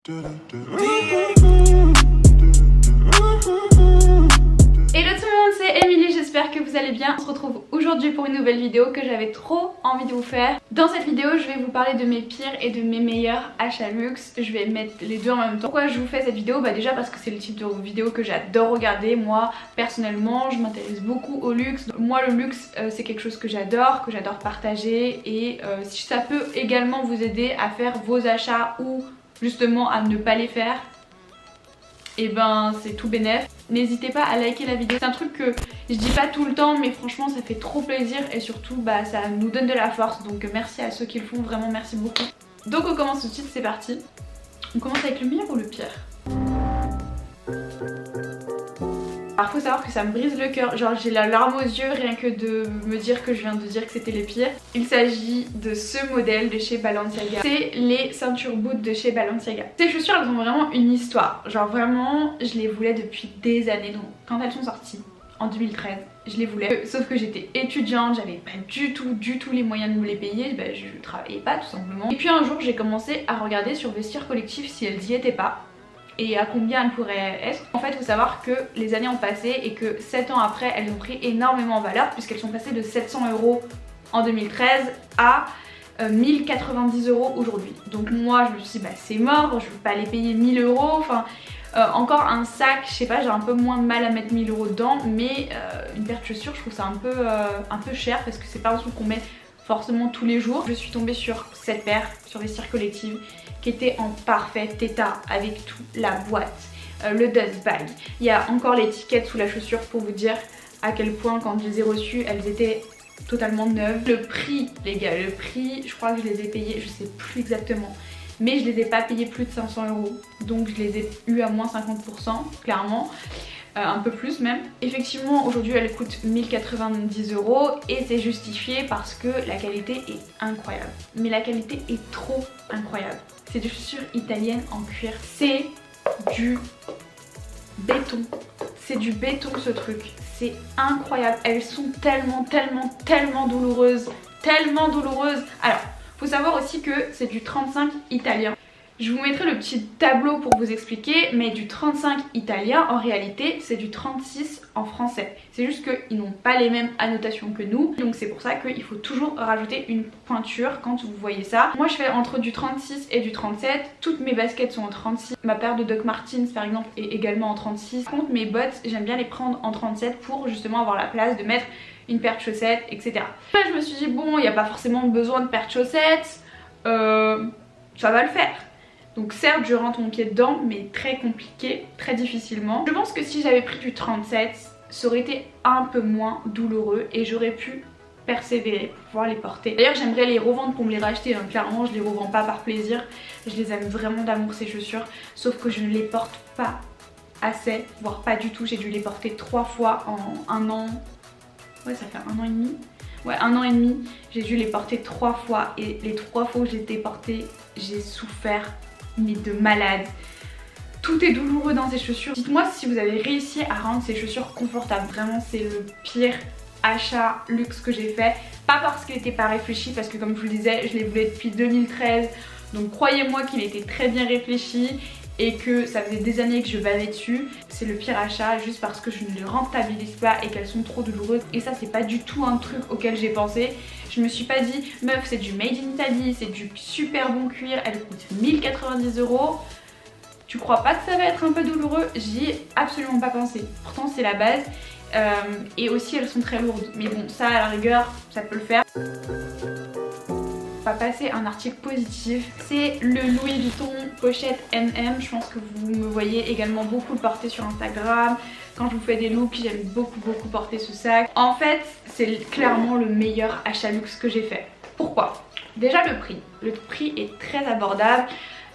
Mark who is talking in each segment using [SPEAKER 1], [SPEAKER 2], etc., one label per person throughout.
[SPEAKER 1] Hello tout le monde, c'est Emilie, j'espère que vous allez bien. On se retrouve aujourd'hui pour une nouvelle vidéo que j'avais trop envie de vous faire. Dans cette vidéo, je vais vous parler de mes pires et de mes meilleurs achats luxe. Je vais mettre les deux en même temps. Pourquoi je vous fais cette vidéo? Bah déjà parce que c'est le type de vidéo que j'adore regarder. Moi, personnellement, je m'intéresse beaucoup au luxe. Moi, le luxe, c'est quelque chose que j'adore partager. Et si ça peut également vous aider à faire vos achats ou justement à ne pas les faire, et ben c'est tout bénef. N'hésitez pas à liker la vidéo, c'est un truc que je dis pas tout le temps mais franchement ça fait trop plaisir et surtout bah ça nous donne de la force, donc merci à ceux qui le font, vraiment merci beaucoup. Donc on commence tout de suite, c'est parti. On commence avec le meilleur ou le pire? Alors faut savoir que ça me brise le cœur, genre j'ai la larme aux yeux rien que de me dire que je viens de dire que c'était les pires. Il s'agit de ce modèle de chez Balenciaga. C'est les ceintures boot de chez Balenciaga. Ces chaussures elles ont vraiment une histoire, genre vraiment je les voulais depuis des années. Donc quand elles sont sorties en 2013 je les voulais, sauf que j'étais étudiante, j'avais pas du tout les moyens de me les payer, bah, je travaillais pas tout simplement. Et puis un jour j'ai commencé à regarder sur Vestiaire Collectif si elles y étaient pas et à combien elles pourraient être. En fait il faut savoir que les années ont passé et que 7 ans après elles ont pris énormément en valeur puisqu'elles sont passées de 700 € en 2013 à 1090 € aujourd'hui. Donc moi je me suis dit bah c'est mort, je veux pas les payer 1000 €, enfin encore un sac, je sais pas, j'ai un peu moins de mal à mettre 1000 € dedans, mais une paire de chaussures je trouve ça un peu cher parce que c'est pas un truc qu'on met forcément tous les jours. Je suis tombée sur cette paire sur Vestiaire Collective qui était en parfait état avec tout, la boîte, le dust bag. Il y a encore l'étiquette sous la chaussure pour vous dire à quel point quand je les ai reçues elles étaient totalement neuves. Le prix les gars, le prix je crois que je les ai payés, je sais plus exactement, mais je les ai pas payés plus de 500 €, donc je les ai eu à moins 50% clairement. Un peu plus même. Effectivement aujourd'hui elles coûtent 1090 € et c'est justifié parce que la qualité est incroyable. Mais la qualité est trop incroyable. C'est des chaussures italiennes en cuir. C'est du béton. C'est du béton ce truc. C'est incroyable. Elles sont tellement douloureuses. Tellement douloureuses. Alors faut savoir aussi que c'est du 35 italien. Je vous mettrai le petit tableau pour vous expliquer, mais du 35 italien en réalité c'est du 36 en français. C'est juste qu'ils n'ont pas les mêmes annotations que nous, donc c'est pour ça qu'il faut toujours rajouter une pointure quand vous voyez ça. Moi je fais entre du 36 et du 37, toutes mes baskets sont en 36, ma paire de Doc Martens par exemple est également en 36. Par contre mes bottes j'aime bien les prendre en 37 pour justement avoir la place de mettre une paire de chaussettes, etc. Là je me suis dit bon il n'y a pas forcément besoin de paire de chaussettes, ça va le faire. Donc certes je rentre mon pied dedans mais très compliqué, très difficilement. Je pense que si j'avais pris du 37 ça aurait été un peu moins douloureux et j'aurais pu persévérer pour pouvoir les porter. D'ailleurs j'aimerais les revendre pour me les racheter, hein. Clairement je les revends pas par plaisir, je les aime vraiment d'amour ces chaussures, sauf que je ne les porte pas assez, voire pas du tout. J'ai dû les porter 3 fois en un an, ouais ça fait 1 an et demi. Ouais, 1 an et demi, j'ai dû les porter 3 fois et les 3 fois où je les ai portées, j'ai souffert mais de malade. Tout est douloureux dans ces chaussures. Dites-moi si vous avez réussi à rendre ces chaussures confortables. Vraiment c'est le pire achat luxe que j'ai fait. Pas parce qu'il n'était pas réfléchi, parce que comme je vous le disais je les voulais depuis 2013. Donc croyez-moi qu'il était très bien réfléchi et que ça faisait des années que je bavais dessus. C'est le pire achat juste parce que je ne les rentabilise pas et qu'elles sont trop douloureuses. Et ça c'est pas du tout un truc auquel j'ai pensé. Je me suis pas dit meuf c'est du made in Italy, c'est du super bon cuir, elle coûte 1090 €. Tu crois pas que ça va être un peu douloureux? J'y ai absolument pas pensé. Pourtant c'est la base. Et aussi elles sont très lourdes. Mais bon ça à la rigueur ça peut le faire. On va passer à un article positif, c'est le Louis Vuitton pochette MM. Je pense que vous me voyez également beaucoup le porter sur Instagram. Quand je vous fais des looks, j'aime beaucoup porter ce sac. En fait, c'est clairement le meilleur achat luxe que j'ai fait. Pourquoi? Déjà le prix. Le prix est très abordable.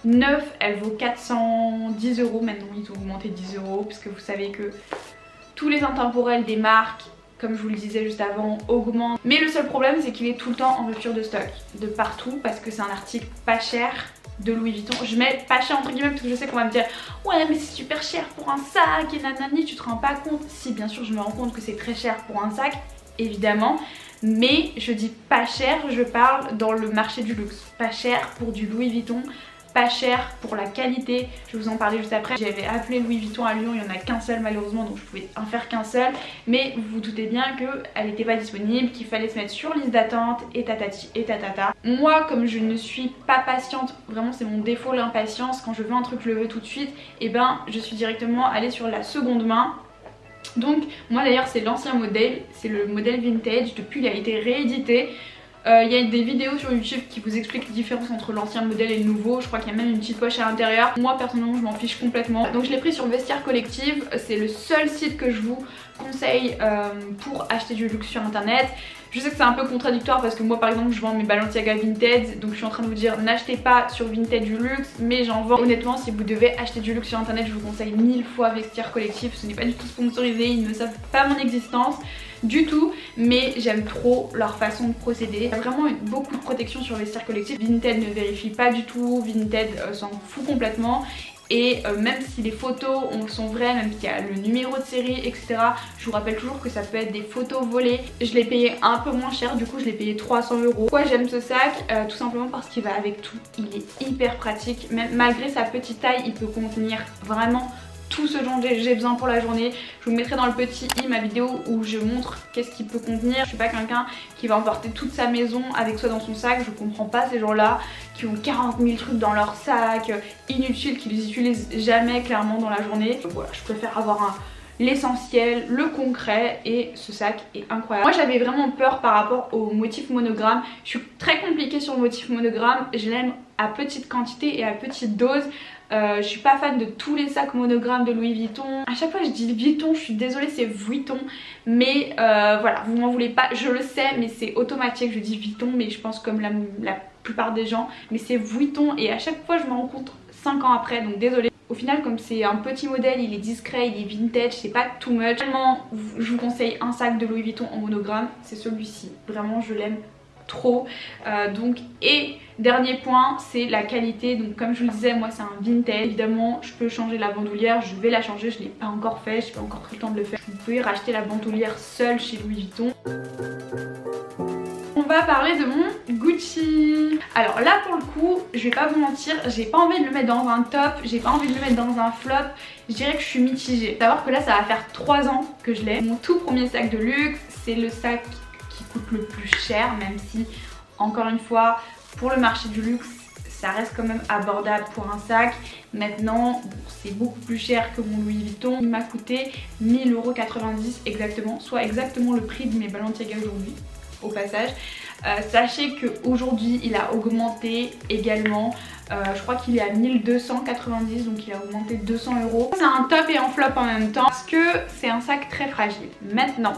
[SPEAKER 1] Neuf, elle vaut 410 €. Maintenant, ils ont augmenté 10 € parce que vous savez que tous les intemporels des marques, comme je vous le disais juste avant, augmente. Mais le seul problème c'est qu'il est tout le temps en rupture de stock, de partout, parce que c'est un article pas cher de Louis Vuitton. Je mets pas cher entre guillemets parce que je sais qu'on va me dire ouais mais c'est super cher pour un sac et nanani, tu te rends pas compte. Si bien sûr je me rends compte que c'est très cher pour un sac, évidemment, mais je dis pas cher, je parle dans le marché du luxe. Pas cher pour du Louis Vuitton, pas cher pour la qualité. Je vais vous en parler juste après. J'avais appelé Louis Vuitton à Lyon, il n'y en a qu'un seul malheureusement, donc je pouvais en faire qu'un seul. Mais vous vous doutez bien qu'elle n'était pas disponible, qu'il fallait se mettre sur liste d'attente et tatati et tatata. Moi, comme je ne suis pas patiente, vraiment c'est mon défaut l'impatience, quand je veux un truc je le veux tout de suite, et ben je suis directement allée sur la seconde main. Donc moi d'ailleurs c'est l'ancien modèle, c'est le modèle vintage, depuis il a été réédité. Il y a des vidéos sur YouTube qui vous expliquent la différence entre l'ancien modèle et le nouveau. Je crois qu'il y a même une petite poche à l'intérieur. Moi personnellement je m'en fiche complètement. Donc je l'ai pris sur Vestiaire Collective. C'est le seul site que je vous conseille pour acheter du luxe sur internet. Je sais que c'est un peu contradictoire parce que moi par exemple je vends mes Balenciaga Vintage, donc je suis en train de vous dire n'achetez pas sur Vintage du luxe, mais j'en vends. Honnêtement, si vous devez acheter du luxe sur internet, je vous conseille 1000 fois Vestiaire Collective. Ce n'est pas du tout sponsorisé, ils ne savent pas mon existence du tout, mais j'aime trop leur façon de procéder. Il y a vraiment beaucoup de protection sur Vestiaire Collective. Vinted ne vérifie pas du tout, Vinted s'en fout complètement. Et même si les photos sont vraies, même qu'il y a le numéro de série etc, je vous rappelle toujours que ça peut être des photos volées. Je l'ai payé un peu moins cher, du coup je l'ai payé 300 €. Pourquoi j'aime ce sac? Tout simplement parce qu'il va avec tout. Il est hyper pratique, même malgré sa petite taille il peut contenir vraiment tout ce dont j'ai besoin pour la journée. Je vous mettrai dans le petit i ma vidéo où je montre qu'est-ce qu'il peut contenir. Je suis pas quelqu'un qui va emporter toute sa maison avec soi dans son sac. Je comprends pas ces gens-là qui ont 40 000 trucs dans leur sac, inutiles, qui les utilisent jamais clairement dans la journée. Donc voilà, je préfère avoir l'essentiel, le concret, et ce sac est incroyable. Moi j'avais vraiment peur par rapport au motif monogramme. Je suis très compliquée sur le motif monogramme. Je l'aime à petite quantité et à petite dose. Je suis pas fan de tous les sacs monogrammes de Louis Vuitton. À chaque fois je dis Vuitton, je suis désolée, c'est Vuitton. Mais voilà, vous m'en voulez pas, je le sais, mais c'est automatique, je dis Vuitton, mais je pense comme la plupart des gens. Mais c'est Vuitton et à chaque fois je me rends compte 5 ans après, donc désolée. Au final, comme c'est un petit modèle, il est discret, il est vintage, c'est pas too much. Vraiment, je vous conseille un sac de Louis Vuitton en monogramme, c'est celui-ci. Vraiment, je l'aime trop. Et dernier point, c'est la qualité. Donc comme je vous le disais, moi c'est un vintage. Évidemment je peux changer la bandoulière, je vais la changer, je l'ai pas encore fait, j'ai pas encore pris le temps de le faire. Vous pouvez racheter la bandoulière seule chez Louis Vuitton. On va parler de mon Gucci. Alors là pour le coup, je vais pas vous mentir, j'ai pas envie de le mettre dans un top, j'ai pas envie de le mettre dans un flop. Je dirais que je suis mitigée. Faut savoir que là ça va faire 3 ans que je l'ai. Mon tout premier sac de luxe, c'est le sac qui coûte le plus cher, même si encore une fois pour le marché du luxe ça reste quand même abordable pour un sac. Maintenant c'est beaucoup plus cher que mon Louis Vuitton. Il m'a coûté 1000,90 € exactement, soit exactement le prix de mes Balenciaga aujourd'hui au passage. Sachez qu'aujourd'hui il a augmenté également. Je crois qu'il est à 1290, donc il a augmenté 200 €. C'est un top et un flop en même temps parce que c'est un sac très fragile. Maintenant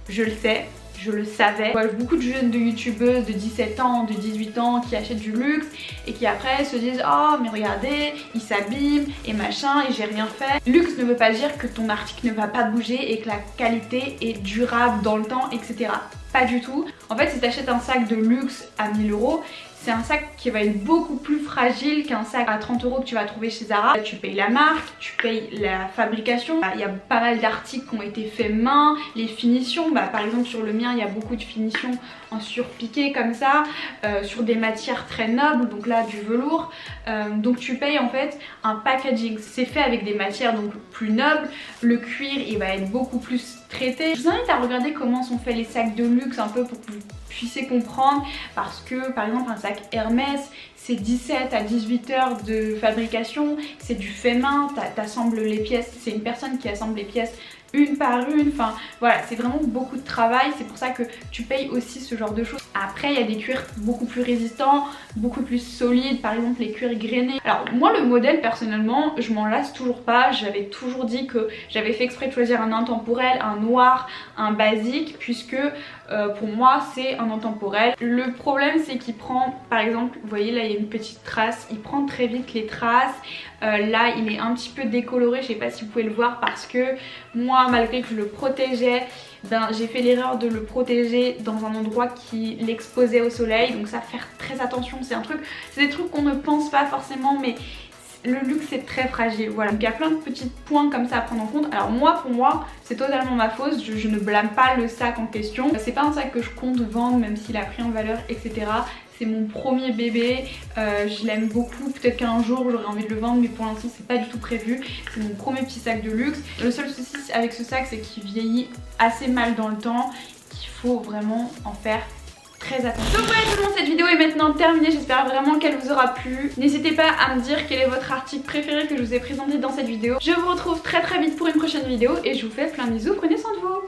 [SPEAKER 1] je le sais, je le savais. Je vois beaucoup de jeunes de youtubeuses de 17 ans, de 18 ans qui achètent du luxe et qui après se disent oh mais regardez, il s'abîme et machin et j'ai rien fait. Luxe ne veut pas dire que ton article ne va pas bouger et que la qualité est durable dans le temps, etc. Pas du tout. En fait si tu achètes un sac de luxe à 1000 €, c'est un sac qui va être beaucoup plus fragile qu'un sac à 30 € que tu vas trouver chez Zara. Là, tu payes la marque, tu payes la fabrication. Il y a pas mal d'articles qui ont été faits main, les finitions. Par exemple sur le mien il y a beaucoup de finitions en surpiqué comme ça, sur des matières très nobles, donc là du velours. Donc tu payes en fait un packaging. C'est fait avec des matières donc plus nobles. Le cuir il va être beaucoup plus traité. Je vous invite à regarder comment sont faits les sacs de luxe un peu pour que vous puissiez comprendre, parce que par exemple un sac Hermès c'est 17 à 18 heures de fabrication, c'est du fait main, t'assembles les pièces, c'est une personne qui assemble les pièces une par une, enfin voilà, c'est vraiment beaucoup de travail, c'est pour ça que tu payes aussi ce genre de choses. Après il y a des cuirs beaucoup plus résistants, beaucoup plus solides, par exemple les cuirs grainés. Alors moi le modèle personnellement je m'en lasse toujours pas, j'avais toujours dit que j'avais fait exprès de choisir un intemporel, un noir, un basique, puisque pour moi c'est un intemporel. Le problème c'est qu'il prend, par exemple vous voyez là il y a une petite trace, il prend très vite les traces. Là il est un petit peu décoloré, je sais pas si vous pouvez le voir, parce que moi malgré que je le protégeais, j'ai fait l'erreur de le protéger dans un endroit qui l'exposait au soleil, donc ça faire très attention. C'est des trucs qu'on ne pense pas forcément, mais le luxe c'est très fragile, voilà. Donc il y a plein de petits points comme ça à prendre en compte. Alors pour moi c'est totalement ma faute, je ne blâme pas le sac en question. C'est pas un sac que je compte vendre même s'il a pris en valeur etc. c'est mon premier bébé, je l'aime beaucoup, peut-être qu'un jour j'aurai envie de le vendre mais pour l'instant c'est pas du tout prévu. C'est mon premier petit sac de luxe. Le seul souci avec ce sac c'est qu'il vieillit assez mal dans le temps, qu'il faut vraiment en faire très attention. Donc voilà tout le monde, cette vidéo est maintenant terminée, j'espère vraiment qu'elle vous aura plu. N'hésitez pas à me dire quel est votre article préféré que je vous ai présenté dans cette vidéo. Je vous retrouve très vite pour une prochaine vidéo et je vous fais plein de bisous, prenez soin de vous.